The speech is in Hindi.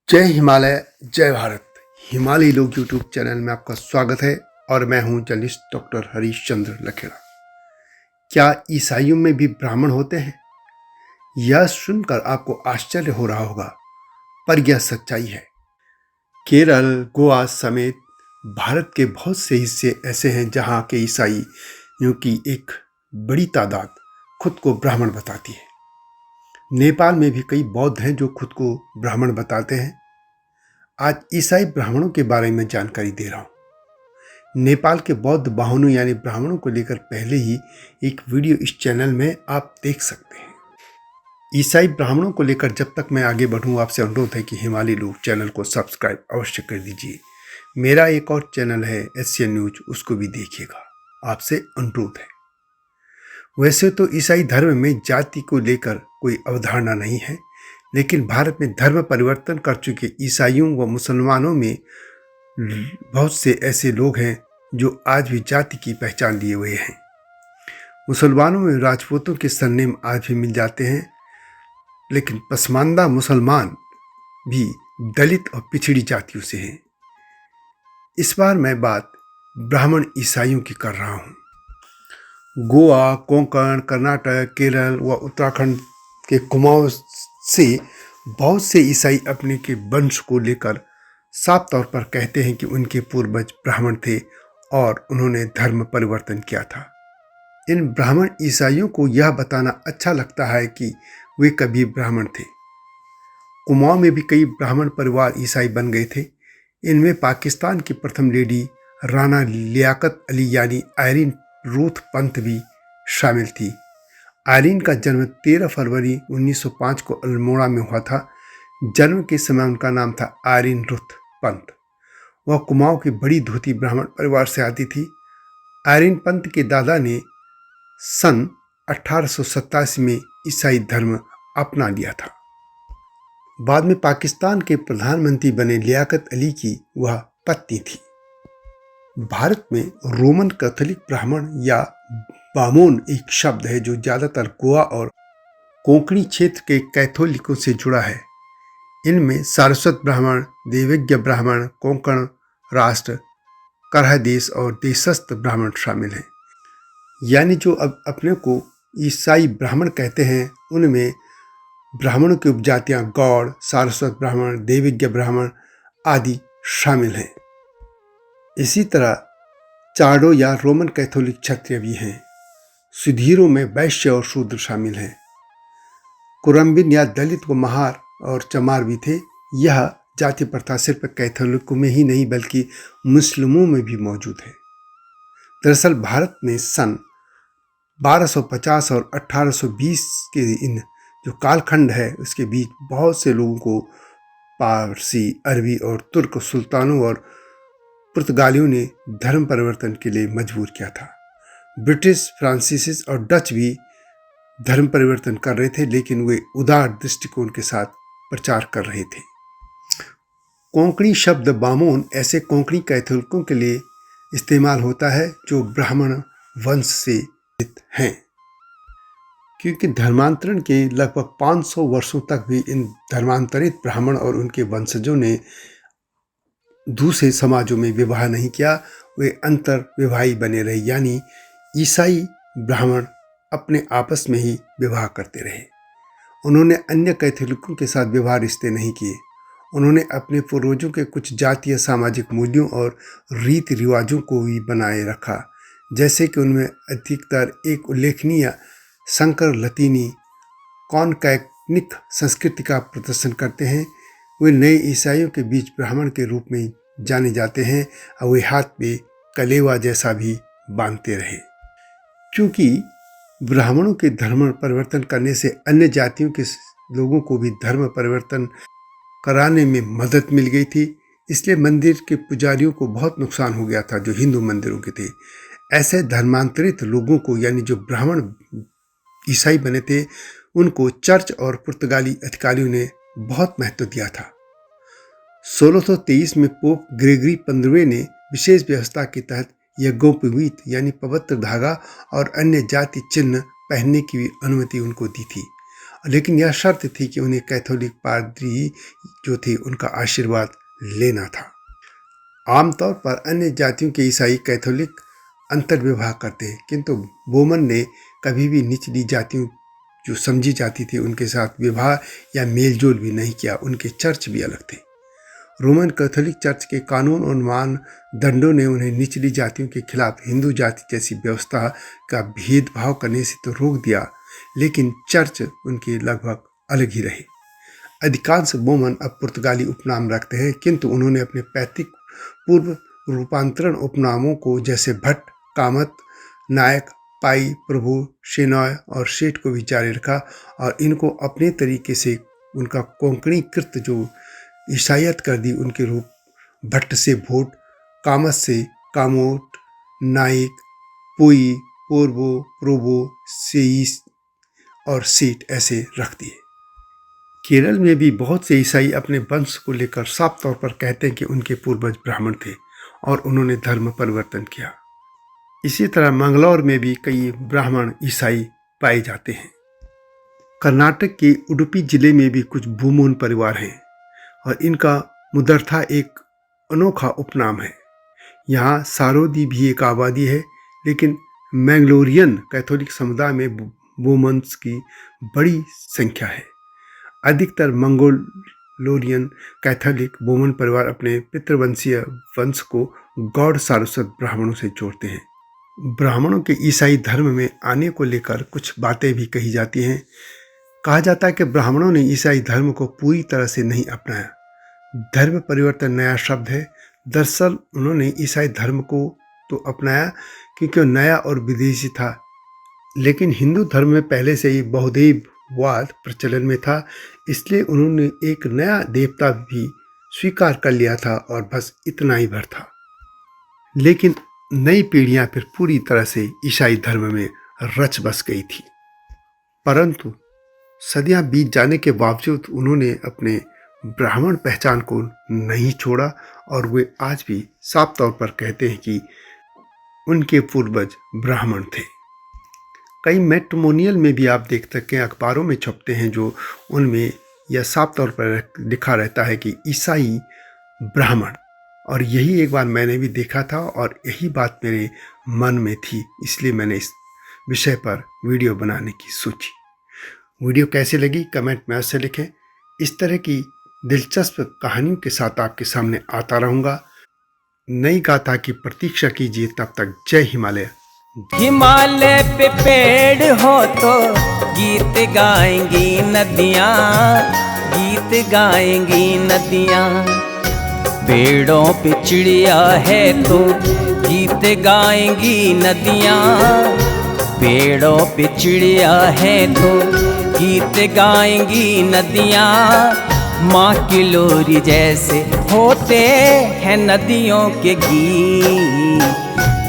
जय हिमालय जय भारत। हिमालय लोग यूट्यूब चैनल में आपका स्वागत है और मैं हूं जर्नलिस्ट डॉक्टर हरीशचंद्र लखेड़ा। क्या ईसाइयों में भी ब्राह्मण होते हैं? यह सुनकर आपको आश्चर्य हो रहा होगा, पर यह सच्चाई है। केरल, गोवा समेत भारत के बहुत से हिस्से ऐसे हैं जहां के ईसाइयों की एक बड़ी तादाद खुद को ब्राह्मण बताती है। नेपाल में भी कई बौद्ध हैं जो खुद को ब्राह्मण बताते हैं। आज ईसाई ब्राह्मणों के बारे में जानकारी दे रहा हूं। नेपाल के बौद्ध बाहुनों यानी ब्राह्मणों को लेकर पहले ही एक वीडियो इस चैनल में आप देख सकते हैं। ईसाई ब्राह्मणों को लेकर जब तक मैं आगे बढ़ूं, आपसे अनुरोध है कि हिमालय लोग चैनल को सब्सक्राइब अवश्य कर दीजिए। मेरा एक और चैनल है एशियन न्यूज, उसको भी देखिएगा, आपसे अनुरोध है। वैसे तो ईसाई धर्म में जाति को लेकर कोई अवधारणा नहीं है, लेकिन भारत में धर्म परिवर्तन कर चुके ईसाइयों व मुसलमानों में बहुत से ऐसे लोग हैं जो आज भी जाति की पहचान लिए हुए हैं। मुसलमानों में राजपूतों के सरनेम आज भी मिल जाते हैं, लेकिन पसमानदा मुसलमान भी दलित और पिछड़ी जातियों से हैं। इस बार मैं बात ब्राह्मण ईसाइयों की कर रहा हूँ। गोवा, कोंकण, कर्नाटक, केरल व उत्तराखंड के कुमाऊं से बहुत से ईसाई अपने के वंश को लेकर साफ तौर पर कहते हैं कि उनके पूर्वज ब्राह्मण थे और उन्होंने धर्म परिवर्तन किया था। इन ब्राह्मण ईसाइयों को यह बताना अच्छा लगता है कि वे कभी ब्राह्मण थे। कुमाऊं में भी कई ब्राह्मण परिवार ईसाई बन गए थे। इनमें पाकिस्तान की प्रथम लेडी राणा लियाकत अली यानी आयरीन रूथ पंत भी शामिल थी। आयरीन का जन्म 13 फरवरी 1905 को अल्मोड़ा में हुआ था। जन्म के समय उनका नाम था आयरीन रुथ पंत। वह कुमाऊं की बड़ी धोती ब्राह्मण परिवार से आती थी। आयरीन पंत के दादा ने सन 1887 में ईसाई धर्म अपना लिया था। बाद में पाकिस्तान के प्रधानमंत्री बने लियाकत अली की वह पत्नी थी। भारत में रोमन कैथोलिक ब्राह्मण या बामोन एक शब्द है जो ज़्यादातर गोवा और कोंकणी क्षेत्र के कैथोलिकों से जुड़ा है। इनमें सारस्वत ब्राह्मण, देवज्ञ ब्राह्मण, कोंकण राष्ट्र, करह देश और देशस्थ ब्राह्मण शामिल हैं। यानी जो अब अपने को ईसाई ब्राह्मण कहते हैं, उनमें ब्राह्मणों की उपजातियां गौड़, सारस्वत ब्राह्मण, देवज्ञ ब्राह्मण आदि शामिल हैं। इसी तरह चाडो या रोमन कैथोलिक क्षत्रिय भी हैं। सुधीरों में वैश्य और शूद्र शामिल हैं। कुरम्बिन या दलित व महार और चमार भी थे। यह जाति प्रथा सिर्फ कैथोलिकों में ही नहीं बल्कि मुस्लिमों में भी मौजूद है। दरअसल भारत में सन 1250 और 1820 के इन जो कालखंड है उसके बीच बहुत से लोगों को पारसी, अरबी और तुर्क सुल्तानों और पुर्तगालियों ने धर्म परिवर्तन के लिए मजबूर किया था। ब्रिटिश, फ्रांसीसी और डच भी धर्म परिवर्तन कर रहे थे, लेकिन वे उदार दृष्टिकोण के साथ प्रचार कर रहे थे। कोंकणी शब्द बामोन ऐसे कोंकणी कैथोलिकों के लिए इस्तेमाल होता है जो ब्राह्मण वंश से हैं। क्योंकि धर्मांतरण के लगभग 500 वर्षों तक भी इन धर्मांतरित ब्राह्मण और उनके वंशजों ने दूसरे समाजों में विवाह नहीं किया, वे अंतर विवाही बने रहे। यानी ईसाई ब्राह्मण अपने आपस में ही विवाह करते रहे। उन्होंने अन्य कैथोलिकों के साथ विवाह रिश्ते नहीं किए। उन्होंने अपने पूर्वजों के कुछ जातीय सामाजिक मूल्यों और रीति रिवाजों को भी बनाए रखा, जैसे कि उनमें अधिकतर एक उल्लेखनीय संकर लतीनी कॉनकैटनिक संस्कृति का प्रदर्शन करते हैं। वे नए ईसाइयों के बीच ब्राह्मण के रूप में जाने जाते हैं और वे हाथ में कलेवा जैसा भी बांधते रहे। क्योंकि ब्राह्मणों के धर्म परिवर्तन करने से अन्य जातियों के लोगों को भी धर्म परिवर्तन कराने में मदद मिल गई थी, इसलिए मंदिर के पुजारियों को बहुत नुकसान हो गया था जो हिंदू मंदिरों के थे। ऐसे धर्मांतरित लोगों को यानी जो ब्राह्मण ईसाई बने थे, उनको चर्च और पुर्तगाली अधिकारियों ने बहुत महत्व दिया था। 1623 में पोप ग्रेगरी 15वें ने विशेष व्यवस्था के तहत यज्ञोपवीत यानी पवित्र धागा और अन्य जाति चिन्ह पहनने की भी अनुमति उनको दी थी। लेकिन यह शर्त थी कि उन्हें कैथोलिक पादरी जो थे उनका आशीर्वाद लेना था। आमतौर पर अन्य जातियों के ईसाई कैथोलिक अंतर्विवाह करते हैं, किंतु बोमन ने कभी भी निचली जातियों जो समझी जाती थी उनके साथ विवाह या मेलजोल भी नहीं किया। उनके चर्च भी अलग थे। रोमन कैथोलिक चर्च के कानून और मानदंडों ने उन्हें निचली जातियों के खिलाफ हिंदू जाति जैसी व्यवस्था का भेदभाव करने से तो रोक दिया, लेकिन चर्च उनके लगभग अलग ही रहे। अधिकांश बोमन अब पुर्तगाली उपनाम रखते हैं, किंतु उन्होंने अपने पैतृक पूर्व रूपांतरण उपनामों को जैसे भट्ट, कामत, नायक, पाई, प्रभु, शेनॉय और शेठ को भी जारी रखा और इनको अपने तरीके से उनका कोंकणीकृत जो ईसाइयत कर दी उनके रूप भट्ट से भोट, कामत से कामोट, नाइक, पुई, पोरबो, प्रोबो, सेईस और सेठ ऐसे रख दिए। केरल में भी बहुत से ईसाई अपने वंश को लेकर साफ तौर पर कहते हैं कि उनके पूर्वज ब्राह्मण थे और उन्होंने धर्म परिवर्तन किया। इसी तरह मंगलौर में भी कई ब्राह्मण ईसाई पाए जाते हैं। कर्नाटक के उडुपी जिले में भी कुछ बोमन परिवार हैं और इनका मुदर्था एक अनोखा उपनाम है। यहाँ सारोदी भी एक आबादी है, लेकिन मैंगलोरियन कैथोलिक समुदाय में बोमन्स की बड़ी संख्या है। अधिकतर मंगोलोरियन कैथोलिक बोमन परिवार अपने पितृवंशीय वंश को गौड़ सारस्वत ब्राह्मणों से जोड़ते हैं। ब्राह्मणों के ईसाई धर्म में आने को लेकर कुछ बातें भी कही जाती हैं। कहा जाता है कि ब्राह्मणों ने ईसाई धर्म को पूरी तरह से नहीं अपनाया। धर्म परिवर्तन नया शब्द है। दरअसल उन्होंने ईसाई धर्म को तो अपनाया क्योंकि वो नया और विदेशी था, लेकिन हिंदू धर्म में पहले से ही बहुदेववाद प्रचलन में था, इसलिए उन्होंने एक नया देवता भी स्वीकार कर लिया था और बस इतना ही भर था। लेकिन नई पीढ़ियां फिर पूरी तरह से ईसाई धर्म में रच बस गई थी। परंतु सदियां बीत जाने के बावजूद उन्होंने अपने ब्राह्मण पहचान को नहीं छोड़ा और वे आज भी साफ तौर पर कहते हैं कि उनके पूर्वज ब्राह्मण थे। कई मैट्रिमोनियल में भी आप देख सकते हैं, अखबारों में छपते हैं, जो उनमें यह साफ तौर पर लिखा रहता है कि ईसाई ब्राह्मण। और यही एक बार मैंने भी देखा था और यही बात मेरे मन में थी, इसलिए मैंने इस विषय पर वीडियो बनाने की सोची। वीडियो कैसी लगी कमेंट में अवश्य लिखें। इस तरह की दिलचस्प कहानियों के साथ आपके सामने आता रहूँगा। नई गाथा की प्रतीक्षा कीजिए। तब तक जय हिमालय। हिमालय पे पेड़ हो तो गीत गाएंगी नदियाँ, गीत गाएंगी नदियाँ। पेड़ों पे चिड़िया है तो गीत गाएंगी नदियाँ, पेड़ों पे चिड़िया है तो गीत गाएंगी नदियाँ। माँ की लोरी जैसे होते हैं नदियों के गीत,